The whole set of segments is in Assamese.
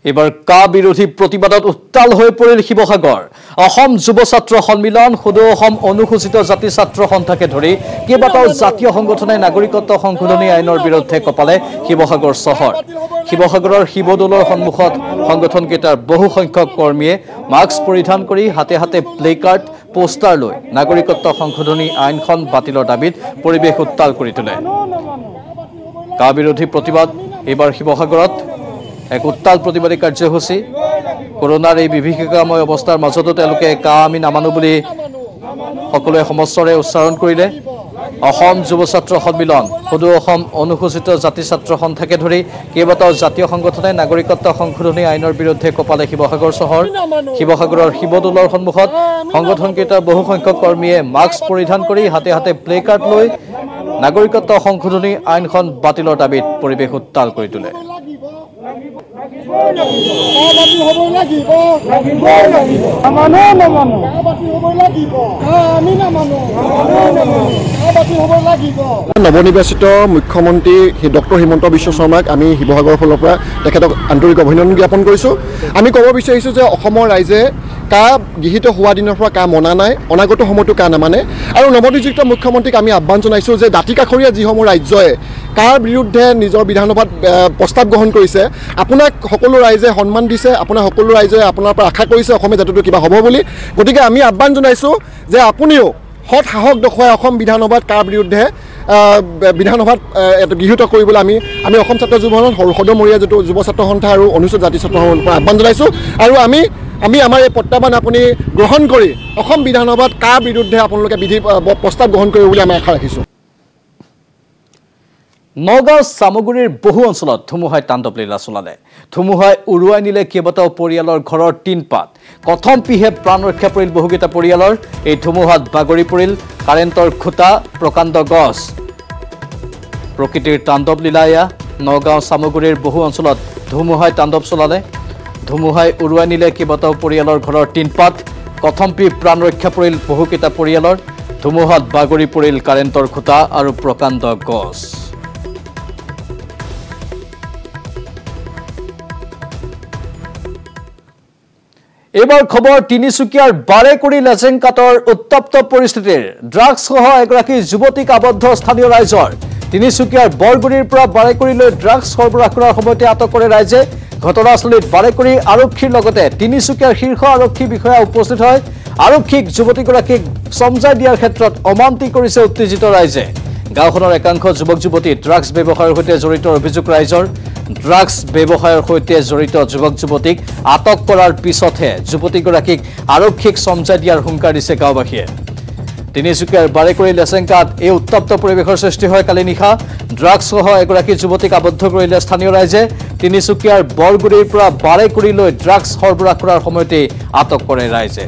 এবাৰ কা বিৰোধী প্ৰতিবাদত উত্তাল হৈ পৰিল শিৱসাগৰ অসম যুৱ ছাত্ৰ সন্মিলন সদৌ অসম অনুসূচিত জাতি ছাত্ৰ সন্থাকে ধৰি কেইবাটাও জাতীয় সংগঠনে নাগৰিকত্ব সংশোধনী আইনৰ বিৰুদ্ধে কপালে শিৱসাগৰ চহৰ শিৱসাগৰৰ শিৱদৌলৰ সন্মুখত সংগঠনকেইটাৰ বহু সংখ্যক কৰ্মীয়ে মাস্ক পৰিধান কৰি হাতে হাতে প্লে কাৰ্ড পোষ্টাৰ লৈ নাগৰিকত্ব সংশোধনী আইনখন বাতিলৰ দাবীত পৰিৱেশ উত্তাল কৰি তোলে কা বিৰোধী প্ৰতিবাদ এবাৰ শিৱসাগৰত এক উত্তাল প্ৰতিবাদী কাৰ্যসূচী কৰোনাৰ এই বিভীষিকাময় অৱস্থাৰ মাজতো তেওঁলোকে কা আমি নামানো বুলি সকলোৱে সমস্বৰে উচ্চাৰণ কৰিলে অসম যুৱ ছাত্ৰ সন্মিলন সদৌ অসম অনুসূচিত জাতি ছাত্ৰ সন্থাকে ধৰি কেইবাটাও জাতীয় সংগঠনে নাগৰিকত্ব সংশোধনী আইনৰ বিৰুদ্ধে কপালে শিৱসাগৰ চহৰ শিৱসাগৰৰ শিৱদৌলৰ সন্মুখত সংগঠনকেইটাৰ বহু সংখ্যক কৰ্মীয়ে মাস্ক পৰিধান কৰি হাতে হাতে প্লে কাৰ্ড লৈ নাগৰিকত্ব সংশোধনী আইনখন বাতিলৰ দাবীত পৰিৱেশ উত্তাল কৰি তোলে নৱনিৰ্বাচিত মুখ্যমন্ত্ৰী ডক্টৰ হিমন্ত বিশ্ব শৰ্মাক আমি শিৱসাগৰৰ ফালৰ পৰা তেখেতক আন্তৰিক অভিনন্দন জ্ঞাপন কৰিছোঁ আমি ক'ব বিচাৰিছোঁ যে অসমৰ ৰাইজে কা গৃহীত হোৱা দিনৰ পৰা কা মনা নাই অনাগত সময়তো কা নামানে আৰু নৱনিযুক্ত মুখ্যমন্ত্ৰীক আমি আহ্বান জনাইছোঁ যে দাঁতিকাষৰীয়া যিসমূহ ৰাজ্যই কাৰ বিৰুদ্ধে নিজৰ বিধানসভাত প্ৰস্তাৱ গ্ৰহণ কৰিছে আপোনাক সকলো ৰাইজে সন্মান দিছে আপোনাৰ সকলো ৰাইজে আপোনাৰ পৰা আশা কৰিছে অসমীয়া জাতিটো কিবা হ'ব বুলি গতিকে আমি আহ্বান জনাইছোঁ যে আপুনিও সৎ সাহস দেখুৱাই অসম বিধানসভাত কাৰ বিৰুদ্ধে বিধানসভাত গৃহীত কৰিবলৈ আমি অসম ছাত্ৰ যুৱসংঘ সদমৰীয়া যিটো যুৱ ছাত্ৰ সন্থা আৰু অনুসূচিত জাতি ছাত্ৰ সন্থাৰ পৰা আহ্বান জনাইছোঁ আৰু আমি আমাৰ এই প্ৰত্যাহ্বান আপুনি গ্ৰহণ কৰি অসম বিধানসভাত কাৰ বিৰুদ্ধে আপোনালোকে বিধি প্ৰস্তাৱ গ্ৰহণ কৰিব বুলি আমি আশা ৰাখিছোঁ নগাঁও চামগুৰিৰ বহু অঞ্চলত ধুমুহাই তাণ্ডৱ লীলা চলালে ধুমুহাই উৰুৱাই নিলে কেইবাটাও পৰিয়ালৰ ঘৰৰ টিনপাত কথম পিহে প্ৰাণ ৰক্ষা পৰিল বহুকেইটা পৰিয়ালৰ এই ধুমুহাত বাগৰি পৰিল কাৰেণ্টৰ খুঁটা প্ৰকাণ্ড গছ প্ৰকৃতিৰ তাণ্ডৱ লীলা এয়া নগাঁও চামগুৰিৰ বহু অঞ্চলত ধুমুহাই তাণ্ডৱ চলালে ধুমুহাই উৰুৱাই নিলে কেইবাটাও পৰিয়ালৰ ঘৰৰ টিনপাত কথম পিহে প্ৰাণ ৰক্ষা পৰিল বহুকেইটা পৰিয়ালৰ ধুমুহাত বাগৰি পৰিল কাৰেণ্টৰ খুঁটা আৰু প্ৰকাণ্ড গছ এবাৰ খবৰ তিনিচুকীয়াৰ বাৰেকুৰি লেজেংকাটৰ উত্তপ্ত পৰিস্থিতিৰ ড্ৰাগছ সহ এগৰাকী যুৱতীক আবদ্ধ স্থানীয় ৰাইজৰ তিনিচুকীয়াৰ বৰগুৰিৰ পৰা বাৰেকুৰিলৈ ড্ৰাগছ সৰবৰাহ কৰাৰ সময়তে আটক কৰে ৰাইজে ঘটনাস্থলীত বাৰেকুৰি আৰক্ষীৰ লগতে তিনিচুকীয়াৰ শীৰ্ষ আৰক্ষী বিষয়া উপস্থিত হয় আৰক্ষীক যুৱতীগৰাকীক সমজাই দিয়াৰ ক্ষেত্ৰত অমান্তি কৰিছে উত্তেজিত ৰাইজে গাঁওখনৰ একাংশ যুৱক যুৱতী ড্ৰাগছ ব্যৱসায়ৰ সৈতে জড়িত অভিযোগ ৰাইজৰ ড্ৰাগছ ব্যৱসায়ৰ সৈতে জড়িত যুৱক যুৱতীক আটক কৰাৰ পিছতহে যুৱতীগৰাকীক আৰক্ষীক সমজাই দিয়াৰ হুংকাৰ দিছে গাঁওবাসীয়ে তিনিচুকীয়াৰ বাৰেকুৰি লেচেংকাত এই উত্তপ্ত পৰিৱেশৰ সৃষ্টি হয় কালি নিশা ড্ৰাগছ সহ এগৰাকী যুৱতীক আবদ্ধ কৰিলে স্থানীয় ৰাইজে তিনিচুকীয়াৰ বৰগুৰিৰ পৰা বাৰেকুৰিলৈ ড্ৰাগছ সৰবৰাহ কৰাৰ সময়তে আটক কৰে ৰাইজে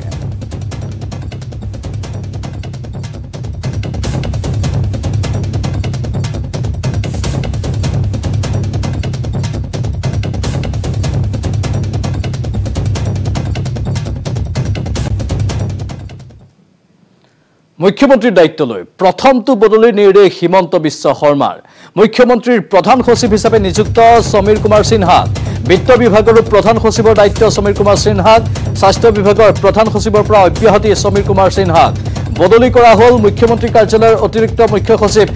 মুখ্যমন্ত্ৰীৰ দায়িত্ব লৈ প্ৰথমটো বদলিৰ নিৰ্দেশ হিমন্ত বিশ্ব শৰ্মাৰ মুখ্যমন্ত্ৰীৰ প্ৰধান সচিব হিচাপে নিযুক্ত সমীৰ কুমাৰ সিনহাক বিত্ত বিভাগৰ প্ৰধান সচিবৰ দায়িত্ব সমীৰ কুমাৰ সিনহাক স্বাস্থ্য বিভাগৰ প্ৰধান সচিবৰ পৰা অব্যাহতি সমীৰ কুমাৰ সিনহাক বদলি কৰা হ'ল মুখ্যমন্ত্ৰী কাৰ্যালয়ৰ অতিৰিক্ত মুখ্য সচিব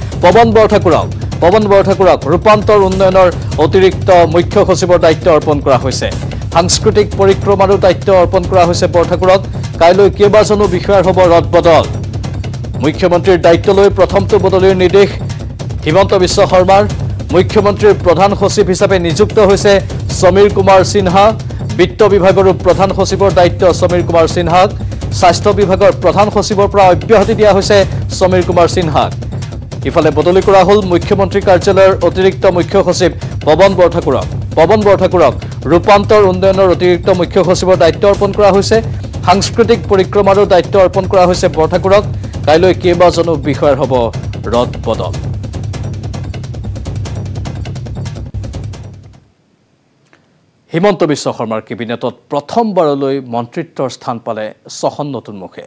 পৱন বৰঠাকুৰক ৰূপান্তৰ উন্নয়নৰ অতিৰিক্ত মুখ্য সচিবৰ দায়িত্ব অৰ্পণ কৰা হৈছে সাংস্কৃতিক পৰিক্ৰমাৰো দায়িত্ব অৰ্পণ কৰা হৈছে বৰঠাকুৰক কাইলৈ কেইবাজনো বিষয়াৰ হ'ব ৰদবদল মুখ্যমন্ত্ৰীৰ দায়িত্ব লৈ প্ৰথমটো বদলিৰ নিৰ্দেশ হিমন্ত বিশ্ব শৰ্মাৰ মুখ্যমন্ত্ৰীৰ প্ৰধান সচিব হিচাপে নিযুক্ত হৈছে সমীৰ কুমাৰ সিনহা বিত্ত বিভাগৰ প্ৰধান সচিবৰ দায়িত্ব সমীৰ কুমাৰ সিনহাক স্বাস্থ্য বিভাগৰ প্ৰধান সচিবৰ পৰা অব্যাহতি দিয়া হৈছে সমীৰ কুমাৰ সিনহাক ইফালে বদলি কৰা হ'ল মুখ্যমন্ত্ৰী কাৰ্যালয়ৰ অতিৰিক্ত মুখ্য সচিব পৱন বৰঠাকুৰক ৰূপান্তৰ উন্নয়নৰ অতিৰিক্ত মুখ্য সচিবৰ দায়িত্ব অৰ্পণ কৰা হৈছে সাংস্কৃতিক পৰিক্ৰমাৰো দায়িত্ব অৰ্পণ কৰা হৈছে বৰঠাকুৰক কাইলৈ কেইবাজনো বিষয়ৰ হ'ব ৰদবদল হিমন্ত বিশ্ব শৰ্মাৰ কেবিনেটত প্ৰথমবাৰলৈ মন্ত্ৰিত্বৰ স্থান পালে 6খন নতুন মুখে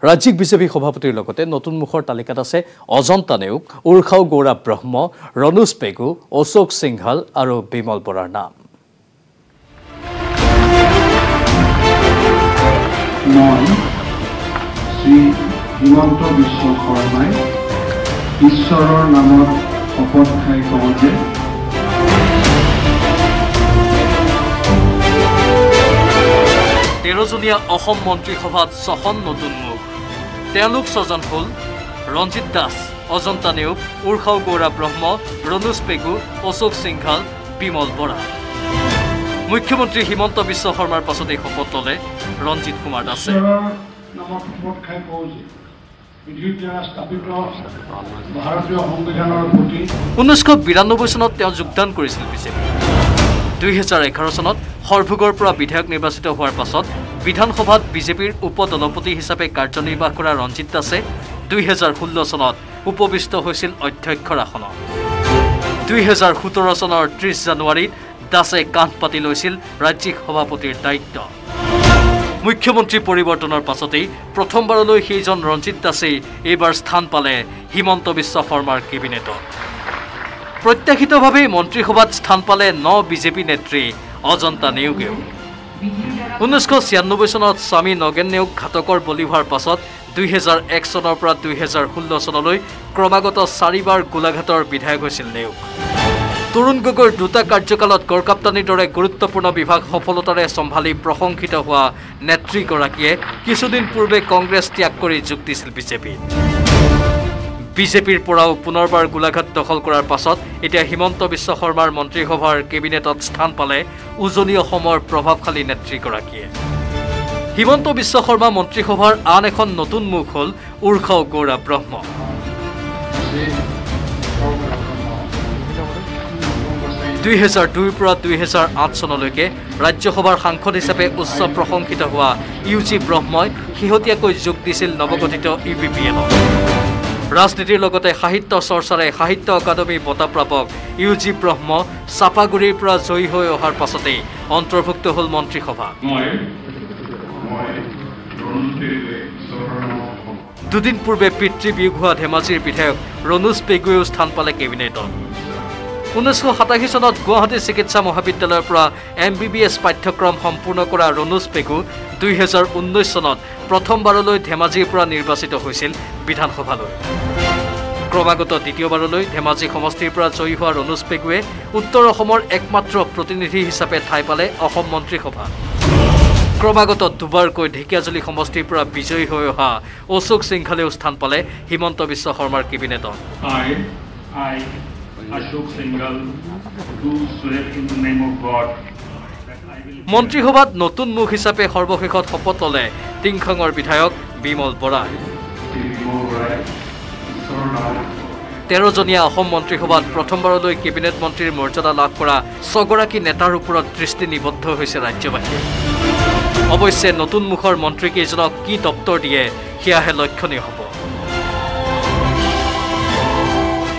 ৰাজ্যিক বিজেপি সভাপতিৰ লগতে নতুন মুখৰ তালিকাত আছে অজন্তা নেওগ উৰ্খাও গৌৰৱ ব্ৰহ্ম ৰণোজ পেগু অশোক সিংঘাল আৰু বিমল বৰাৰ নাম মই শ্ৰী হিমন্ত বিশ্ব শৰ্মাই ঈশ্বৰৰ নামত শপত খাই কওঁ যে তেৰজনীয়া অসম মন্ত্ৰীসভাত 6খন নতুন মুখ তেওঁলোক 6জন হ'ল ৰঞ্জিত দাস অজন্তা নেওগ উৰ্খাও গৌৰা ব্ৰহ্ম ৰণোজ পেগু অশোক সিংঘাল বিমল বৰা মুখ্যমন্ত্ৰী হিমন্ত বিশ্ব শৰ্মাৰ পাছতে শপত ল'লে ৰঞ্জিত কুমাৰ দাসে নামত শপত খাই কওঁ যে বিধিৰ দ্বাৰা স্থাপিত ভাৰতীয় সংবিধানৰ প্ৰতি 1992 চনত তেওঁ যোগদান কৰিছিল বিজেপি 2011 চনত হৰভোগৰ পৰা বিধায়ক নিৰ্বাচিত হোৱাৰ পাছত বিধানসভাত বিজেপিৰ উপদলপতি হিচাপে কাৰ্যনিৰ্বাহ কৰা ৰঞ্জিত দাসে 2016 চনত উপবিষ্ট হৈছিল অধ্যক্ষৰ আসনত 2017 চনৰ 30 জানুৱাৰীত দাসে কান্ধ পাতি লৈছিল ৰাজ্যিক সভাপতিৰ দায়িত্ব মুখ্যমন্ত্ৰী পৰিৱৰ্তনৰ পাছতেই প্ৰথমবাৰলৈ সেইজন ৰঞ্জিত দাসেই এইবাৰ স্থান পালে হিমন্ত বিশ্ব শৰ্মাৰ কেবিনেটত প্ৰত্যাশিতভাৱে মন্ত্ৰীসভাত স্থান পালে বিজেপি নেত্ৰী অজন্তা নেওগেও 1996 চনত স্বামী নগেন নেওগ ঘাতকৰ বলি হোৱাৰ পাছত 2001 চনৰ পৰা 2016 চনলৈ ক্ৰমাগত 4বাৰ গোলাঘাটৰ বিধায়ক হৈছিল নেওগ তৰুণ গগৈৰ দুটা কাৰ্যকালত গড়কাপ্তানিৰ দৰে গুৰুত্বপূৰ্ণ বিভাগ সফলতাৰে সম্ভালি প্ৰশংসিত হোৱা নেত্ৰীগৰাকীয়ে কিছুদিন পূৰ্বে কংগ্ৰেছ ত্যাগ কৰি যোগ দিছিল বিজেপিৰ পৰাও পুনৰবাৰ গোলাঘাট দখল কৰাৰ পাছত এতিয়া হিমন্ত বিশ্ব শৰ্মাৰ মন্ত্ৰীসভাৰ কেবিনেটত স্থান পালে উজনি অসমৰ প্ৰভাৱশালী নেত্ৰীগৰাকীয়ে হিমন্ত বিশ্ব শৰ্মা মন্ত্ৰীসভাৰ আন এখন নতুন মুখ হ'ল উৰ্খাও গৌৰা ব্ৰহ্ম 2002 পৰা 2008 চনলৈকে ৰাজ্যসভাৰ সাংসদ হিচাপে উচ্চ প্ৰশংসিত হোৱা ইউজি ব্ৰহ্মই শেহতীয়াকৈ যোগ দিছিল নৱগঠিত ইউপিপিএলত ৰাজনীতিৰ লগতে সাহিত্য চৰ্চাৰে সাহিত্য অকাডেমী বঁটা প্ৰাপক ইউজি ব্ৰহ্ম চাপাগুৰিৰ পৰা জয়ী হৈ অহাৰ পাছতেই অন্তৰ্ভুক্ত হ'ল মন্ত্ৰীসভা দুদিন পূৰ্বে পিতৃবিয়োগ হোৱা ধেমাজিৰ বিধায়ক ৰণোজ পেগুৱেও স্থান পালে কেবিনেটত 1987 চনত গুৱাহাটী চিকিৎসা মহাবিদ্যালয়ৰ পৰা MBBS পাঠ্যক্ৰম সম্পূৰ্ণ কৰা ৰণোজ পেগু 2019 চনত প্ৰথমবাৰলৈ ধেমাজিৰ পৰা নিৰ্বাচিত হৈছিল বিধানসভালৈ ক্ৰমাগত দ্বিতীয়বাৰলৈ ধেমাজি সমষ্টিৰ পৰা জয়ী হোৱা ৰণোজ পেগুৱে উত্তৰ অসমৰ একমাত্ৰ প্ৰতিনিধি হিচাপে ঠাই পালে অসম মন্ত্ৰীসভা ক্ৰমাগত দুবাৰকৈ ঢেকিয়াজুলি সমষ্টিৰ পৰা বিজয়ী হৈ অহা অশোক সিংঘালেও স্থান পালে হিমন্ত বিশ্ব শৰ্মাৰ কেবিনেটত মন্ত্ৰীসভাত নতুন মুখ হিচাপে সৰ্বশেষত শপত ল'লে টিংখঙৰ বিধায়ক বিমল বৰাই 13জনীয়া অসম মন্ত্ৰীসভাত প্ৰথমবাৰলৈ কেবিনেট মন্ত্ৰীৰ মৰ্যাদা লাভ কৰা 6গৰাকী নেতাৰ ওপৰত দৃষ্টি নিবদ্ধ হৈছে ৰাজ্যবাসীয়ে অৱশ্যে নতুন মুখৰ মন্ত্ৰীকেইজনক কি দপ্তৰ দিয়ে সেয়াহে লক্ষণীয় হ'ব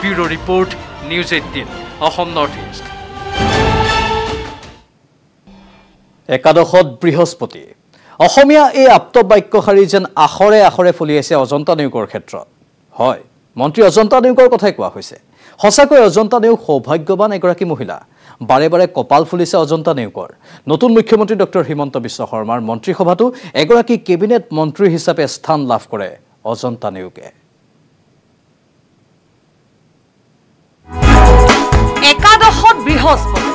bureau report news 18 Assam north east একাদশত বৃহস্পতি অসমীয়া এই আপ্তবাক্যশাৰী যেন আখৰে আখৰে ফলি আছে অজন্তা নেওগৰ ক্ষেত্ৰত হয় মন্ত্ৰী অজন্তা নেওগৰ কথাই কোৱা হৈছে সঁচাকৈ অজন্তা নেওগ সৌভাগ্যৱান এগৰাকী মহিলা বাৰে বাৰে কপাল ফুলিছে অজন্তা নেওগৰ নতুন মুখ্যমন্ত্ৰী ডক্টৰ হিমন্ত বিশ্ব শৰ্মাৰ মন্ত্ৰীসভাতো এগৰাকী কেবিনেট মন্ত্ৰী হিচাপে স্থান লাভ কৰে অজন্তা নেওগে একাদশত বৃহস্পতি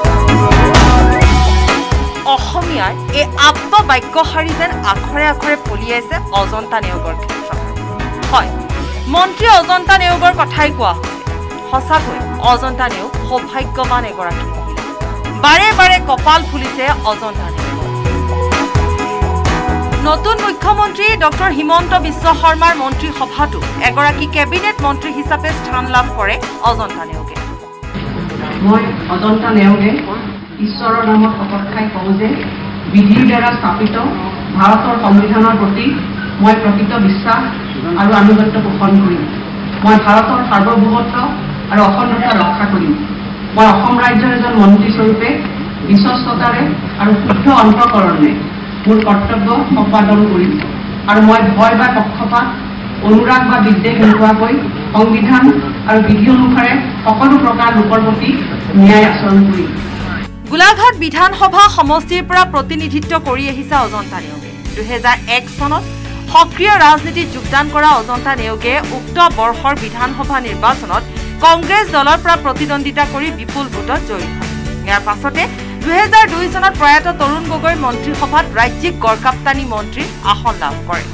অসমীয়াৰ এই আপ্তবাক্যশাৰী যেন আখৰে আখৰে ফলি আছে অজন্তা নেওগৰ ক্ষেত্ৰত হয় মন্ত্ৰী অজন্তা নেওগৰ কথাই কোৱা সঁচাকৈ অজন্তা নেওগ সৌভাগ্যৱান এগৰাকী মহিলা বাৰে বাৰে কপাল ফুলিছে অজন্তা নেওগ নতুন মুখ্যমন্ত্ৰী ডক্টৰ হিমন্ত বিশ্ব শৰ্মাৰ মন্ত্ৰীসভাতো এগৰাকী কেবিনেট মন্ত্ৰী হিচাপে স্থান লাভ কৰে অজন্তা নেওগে মই অজন্তা নেওগে ঈশ্বৰৰ নামত শপত খাই কওঁ যে বিধিৰ দ্বাৰা স্থাপিত ভাৰতৰ সংবিধানৰ প্ৰতি মই প্ৰকৃত বিশ্বাস আৰু আনুগত্য পোষণ কৰিম মই ভাৰতৰ সাৰ্বভৌমত্ব আৰু অখণ্ডতা ৰক্ষা কৰিম মই অসম ৰাজ্যৰ এজন মন্ত্ৰীস্বৰূপে বিশ্বস্ততাৰে আৰু শুদ্ধ অন্তঃকৰণে মোৰ কৰ্তব্য সম্পাদন কৰিম আৰু মই ভয় বা পক্ষপাত অনুৰাগ বা বিদ্বেষ নোহোৱাকৈ সংবিধান আৰু বিধি অনুসাৰে সকলো প্ৰকাৰ লোকৰ প্ৰতি ন্যায় আচৰণ কৰিম গোলাঘাট বিধানসভা সমষ্টিৰ পৰা প্ৰতিনিধিত্ব কৰি আহিছে অজন্তা নেওগে 2001 চনত সক্ৰিয় ৰাজনীতিত যোগদান কৰা অজন্তা নেওগে উক্ত বৰ্ষৰ বিধানসভা নিৰ্বাচনত কংগ্ৰেছ দলৰ পৰা প্ৰতিদ্বন্দ্বিতা কৰি বিপুল ভোটত জয়ী হয়। ইয়াৰ পাছতে 2002 চনত প্ৰয়াত তৰুণ গগৈ মন্ত্ৰীসভাত ৰাজ্যিক গড়কাপ্তানী মন্ত্ৰীৰ আসন লাভ কৰে।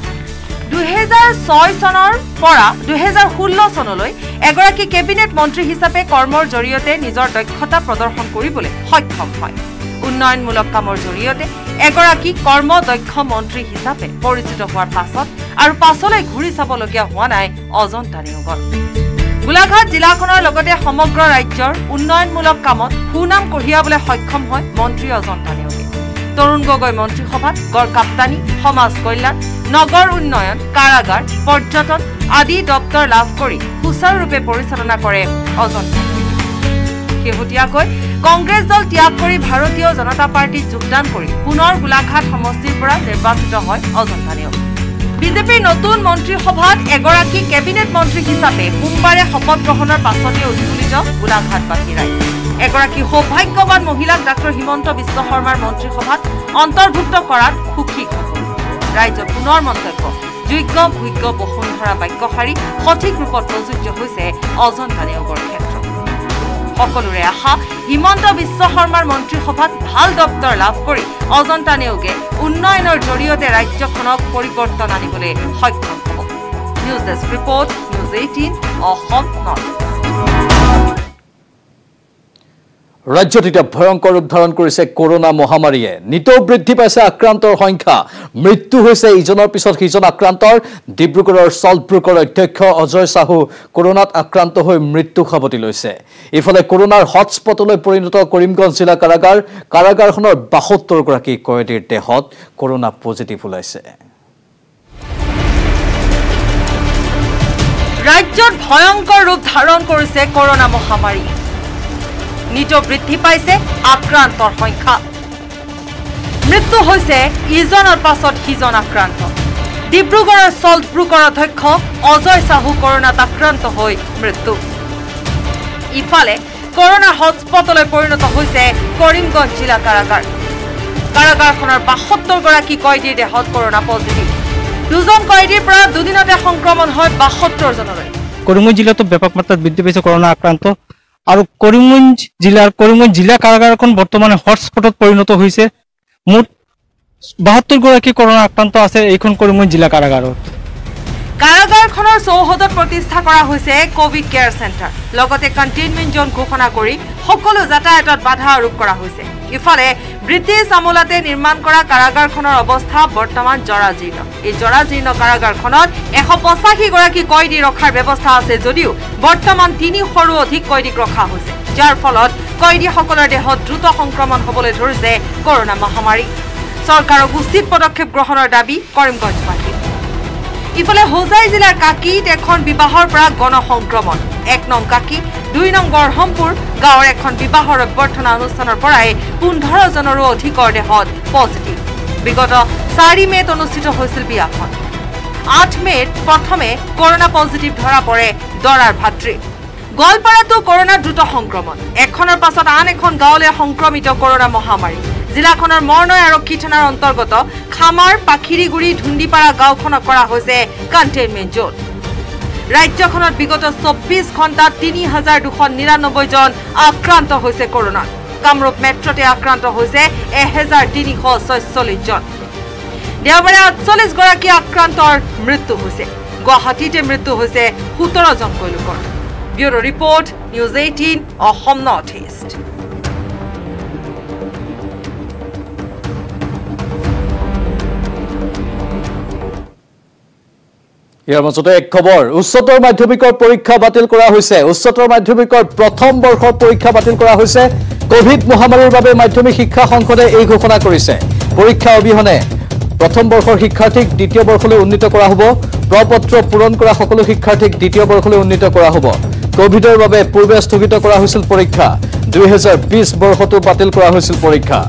2006 চনৰ পৰা 2016 চনলৈ এগৰাকী কেবিনেট মন্ত্ৰী হিচাপে কৰ্মৰ জৰিয়তে নিজৰ দক্ষতা প্ৰদৰ্শন কৰিবলৈ সক্ষম হয়। উন্নয়নমূলক কামৰ জৰিয়তে এগৰাকী কৰ্মদক্ষ মন্ত্ৰী হিচাপে পৰিচিত হোৱাৰ পাছত আৰু পাছলৈ ঘূৰি চাবলগীয়া হোৱা নাই অজন্তা নেওগৰ। গোলাঘাট জিলাখনৰ লগতে সমগ্ৰ ৰাজ্যৰ উন্নয়নমূলক কামত সুনাম কঢ়িয়াবলৈ সক্ষম হয় মন্ত্ৰী অজন্তা নেওগে। তৰুণ গগৈ মন্ত্ৰীসভাত গড়কাপ্তানী, সমাজ কল্যাণ, নগৰ উন্নয়ন, কাৰাগাৰ, পৰ্যটন আদি দপ্তৰ লাভ কৰি সুচাৰুৰূপে পৰিচালনা কৰে অজন্তা। শেহতীয়াকৈ কংগ্ৰেছ দল ত্যাগ কৰি ভাৰতীয় জনতা পাৰ্টীত যোগদান কৰি পুনৰ গোলাঘাট সমষ্টিৰ পৰা নিৰ্বাচিত হয় অজন্তা নেওগ। বিজেপিৰ নতুন মন্ত্ৰীসভাত এগৰাকী কেবিনেট মন্ত্ৰী হিচাপে সোমবাৰে শপত গ্ৰহণৰ পাছতে উৎফুল্লিত গোলাঘাটবাসী ৰাইজ। এগৰাকী সৌভাগ্যৱান মহিলাক ডাক্তৰ হিমন্ত বিশ্ব শৰ্মাৰ মন্ত্ৰীসভাত অন্তৰ্ভুক্ত কৰাত সুখী সকলো। ৰাইজৰ পুনৰ মন্তব্য, যোগ্য ভোগ্য বসুন্ধৰা বাক্যশাৰী সঠিক ৰূপত প্ৰযোজ্য হৈছে অজন্তা নেওগৰ ক্ষেত্ৰত। সকলোৰে আশা, হিমন্ত বিশ্ব শৰ্মাৰ মন্ত্ৰীসভাত ভাল দপ্তৰ লাভ কৰি অজন্তা নেওগে উন্নয়নৰ জৰিয়তে ৰাজ্যখনক পৰিৱৰ্তন আনিবলৈ সক্ষম হ'ব। News desk report, news 18 Assam north. ৰাজ্যত এতিয়া ভয়ংকৰ ৰূপ ধাৰণ কৰিছে কৰোনা মহামাৰীয়ে। নিতৌ বৃদ্ধি পাইছে আক্ৰান্তৰ সংখ্যা। মৃত্যু হৈছে ইজনৰ পিছত সিজন আক্ৰান্তৰ। ডিব্ৰুগড়ৰ চল্টব্ৰুকৰ অধ্যক্ষ অজয় সাহু কৰোনাত আক্ৰান্ত হৈ মৃত্যু সাৱটি লৈছে। ইফালে কৰোনাৰ হটস্পটলৈ পৰিণত কৰিমগঞ্জ জিলা কাৰাগাৰ। কাৰাগাৰখনৰ ৭২ গৰাকী কয়দীৰ দেহত কৰোনা পজিটিভ ওলাইছে। ৰাজ্যত ভয়ংকৰ ৰূপ ধাৰণ কৰিছে কৰোনা মহামাৰী। নিতৌ বৃদ্ধি পাইছে আক্ৰান্তৰ সংখ্যা। মৃত্যু হৈছে ইজনৰ পাছত সিজন আক্ৰান্ত। ডিব্ৰুগড়ৰ চল্টব্ৰুকৰ অধ্যক্ষ অজয় সাহু কৰোনাত আক্ৰান্ত হৈ মৃত্যু। ইফালে কৰোনাৰ হটস্পটলৈ পৰিণত হৈছে কৰিমগঞ্জ জিলা কাৰাগাৰ। কাৰাগাৰখনৰ ৭২ গৰাকী কয়দীৰ দেহত কৰোনা পজিটিভ। দুজন কয়দীৰ পৰা দুদিনতে সংক্ৰমণ হয় ৭২ জনলৈ। কৰিমগঞ্জ জিলাতো ব্যাপক মাত্ৰাত বৃদ্ধি পাইছে কৰোনা আক্ৰান্ত। আৰু কৰিমগঞ্জ জিলা কাৰাগাৰখন বৰ্তমানে হটস্পটত পৰিণত হৈছে। মুঠ ৭২ গৰাকী কৰোনা আক্ৰান্ত আছে এইখন কৰিমগঞ্জ জিলা কাৰাগাৰত। কাৰাগাৰখনৰ চৌহদত প্ৰতিষ্ঠা কৰা হৈছে কোভিড কেয়াৰ চেণ্টাৰ। লগতে কণ্টেইনমেণ্ট জোন ঘোষণা কৰি সকলো যাতায়াতত বাধা আৰোপ কৰা হৈছে। ইফালে ব্ৰিটিছ আমোলাতে নিৰ্মাণ কৰা কাৰাগাৰখনৰ অৱস্থা বৰ্তমান জৰাজীৰ্ণ। এই জৰাজীৰ্ণ কাৰাগাৰখনত ১৮৫ গৰাকী কয়দী ৰখাৰ ব্যৱস্থা আছে যদিও বৰ্তমান ৩০০ৰো অধিক কয়দীক ৰখা হৈছে, যাৰ ফলত কয়দীসকলৰ দেহত দ্ৰুত সংক্ৰমণ হ'বলৈ ধৰিছে কৰোনা মহামাৰী। চৰকাৰক উচিত পদক্ষেপ গ্ৰহণৰ দাবী কৰিমগঞ্জবাসী। ইফালে হোজাই জিলাৰ কাকিত এখন বিবাহৰ পৰা গণসংক্ৰমণ। ১ নং কাকি, ২ নং বৰহমপুৰ গাঁৱৰ এখন বিবাহৰ অভ্যৰ্থনা অনুষ্ঠানৰ পৰাই ১৫ জনৰো অধিকৰ দেহত পজিটিভ। বিগত ৪ মে'ত অনুষ্ঠিত হৈছিল বিয়াখন। ৮ মে'ত প্ৰথমে কৰোনা পজিটিভ ধৰা পৰে দৰাৰ ভাতৃ। গোৱালপাৰাতো কৰোনাৰ দ্ৰুত সংক্ৰমণ। এখনৰ পাছত আন এখন গাঁৱলৈ সংক্ৰমিত কৰোনা মহামাৰী। জিলাখনৰ মৰণয় আৰক্ষী থানাৰ অন্তৰ্গত খামাৰ, পাখিৰিগুৰি, ধুন্দিপাৰা গাঁওখনক কৰা হৈছে কণ্টেইনমেণ্ট জোন। ৰাজ্যখনত বিগত ২৪ ঘণ্টাত ৩,২৯৯ জন আক্ৰান্ত হৈছে কৰোনাত। কামৰূপ মেট্ৰতে আক্ৰান্ত হৈছে ১,৩৪৬ জন। দেওবাৰে ৪৮ গৰাকী আক্ৰান্তৰ মৃত্যু হৈছে। গুৱাহাটীতে মৃত্যু হৈছে ১৭ জনকৈ লোকৰ। Bureau report, news 18 Assam north east. ইয়াৰ মাজতে এক খবৰ, উচ্চতৰ মাধ্যমিকৰ পৰীক্ষা বাতিল কৰা হৈছে। উচ্চতৰ মাধ্যমিকৰ প্ৰথম বৰ্ষৰ পৰীক্ষা বাতিল কৰা হৈছে। কোভিড মহামাৰীৰ বাবে মাধ্যমিক শিক্ষা সংসদে এই ঘোষণা কৰিছে। পৰীক্ষা অবিহনে প্ৰথম বৰ্ষৰ শিক্ষাৰ্থীক দ্বিতীয় বৰ্ষলৈ উন্নীত কৰা হ'ব। প্ৰপত্ৰ পূৰণ কৰা সকলো শিক্ষাৰ্থীক দ্বিতীয় বৰ্ষলৈ উন্নীত কৰা হ'ব। কোভিডৰ বাবে পূৰ্বে স্থগিত কৰা হৈছিল পৰীক্ষা। 2020 বৰ্ষতো বাতিল কৰা হৈছিল পৰীক্ষা।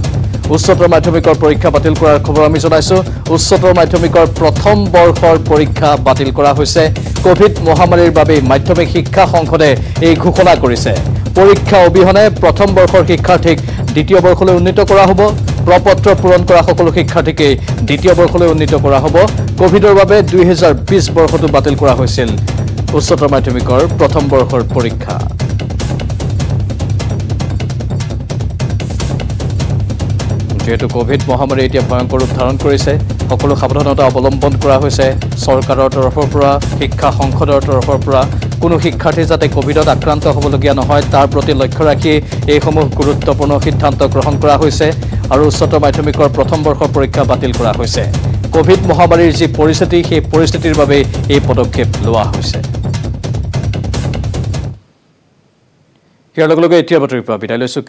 উচ্চতৰ মাধ্যমিকৰ পৰীক্ষা বাতিল কৰাৰ খবৰ আমি জনাইছো। উচ্চতৰ মাধ্যমিকৰ প্ৰথম বৰ্ষৰ পৰীক্ষা বাতিল কৰা হৈছে। কোভিড মহামাৰীৰ বাবে মাধ্যমিক শিক্ষা সংসদে এই ঘোষণা কৰিছে। পৰীক্ষা অবিহনে প্ৰথম বৰ্ষৰ শিক্ষাৰ্থীক দ্বিতীয় বৰ্ষলৈ উন্নীত কৰা হ'ব। প্ৰপত্ৰ পূৰণ কৰা সকলো শিক্ষাৰ্থীকে দ্বিতীয় বৰ্ষলৈ উন্নীত কৰা হ'ব কোভিডৰ বাবে 2020 বৰ্ষটো বাতিল কৰা হৈছিল উচ্চতৰ মাধ্যমিকৰ প্ৰথম বৰ্ষৰ পৰীক্ষা যেহেতু কোভিড মহামাৰী এতিয়া ভয়ংকৰ ৰূপ ধাৰণ কৰিছে সকলো সাৱধানতা অৱলম্বন কৰা হৈছে চৰকাৰৰ তৰফৰ পৰা শিক্ষা সংসদৰ তৰফৰ পৰা কোনো শিক্ষাৰ্থী যাতে কোভিডত আক্ৰান্ত হ'বলগীয়া নহয় তাৰ প্ৰতি লক্ষ্য ৰাখি এইসমূহ গুৰুত্বপূৰ্ণ সিদ্ধান্ত গ্ৰহণ কৰা হৈছে আৰু উচ্চতৰ মাধ্যমিকৰ প্ৰথম বৰ্ষৰ পৰীক্ষা বাতিল কৰা হৈছে কোভিড মহামাৰীৰ যি পৰিস্থিতি সেই পৰিস্থিতিৰ বাবে এই পদক্ষেপ লোৱা হৈছে ইয়াৰ লগে লগে এতিয়া বাতৰিৰ পৰা বিদায় লৈছো